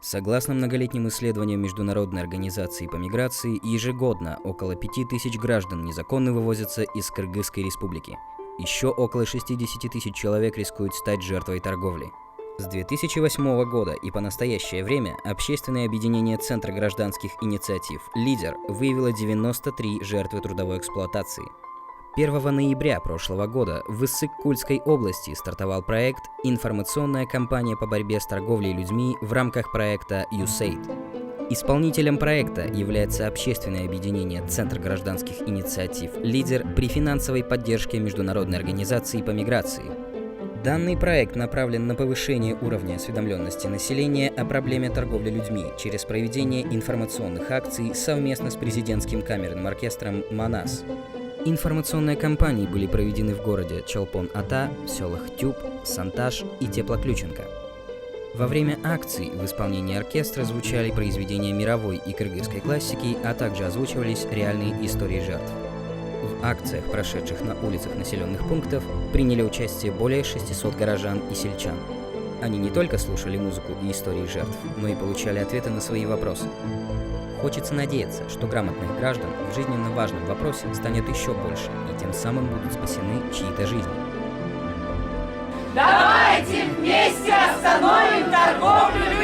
Согласно многолетним исследованиям Международной организации по миграции, ежегодно около 5000 граждан незаконно вывозятся из Кыргызской республики. Еще около 60 тысяч человек рискуют стать жертвой торговли. С 2008 года и по настоящее время общественное объединение Центра гражданских инициатив «Лидер» выявило 93 жертвы трудовой эксплуатации. 1 ноября прошлого года в Иссык-Кульской области стартовал проект «Информационная кампания по борьбе с торговлей людьми» в рамках проекта USAID. Исполнителем проекта является общественное объединение Центр гражданских инициатив «Лидер» при финансовой поддержке Международной организации по миграции. Данный проект направлен на повышение уровня осведомленности населения о проблеме торговли людьми через проведение информационных акций совместно с президентским камерным оркестром «Манас». Информационные кампании были проведены в городе Чолпон-Ата, в селах Тюб, Санташ и Теплоключенко. Во время акций в исполнении оркестра звучали произведения мировой и кыргызской классики, а также озвучивались реальные истории жертв. В акциях, прошедших на улицах населенных пунктов, приняли участие более 600 горожан и сельчан. Они не только слушали музыку и истории жертв, но и получали ответы на свои вопросы. Хочется надеяться, что грамотных граждан в жизненно важном вопросе станет еще больше, и тем самым будут спасены чьи-то жизни. Давайте вместе остановим торговлю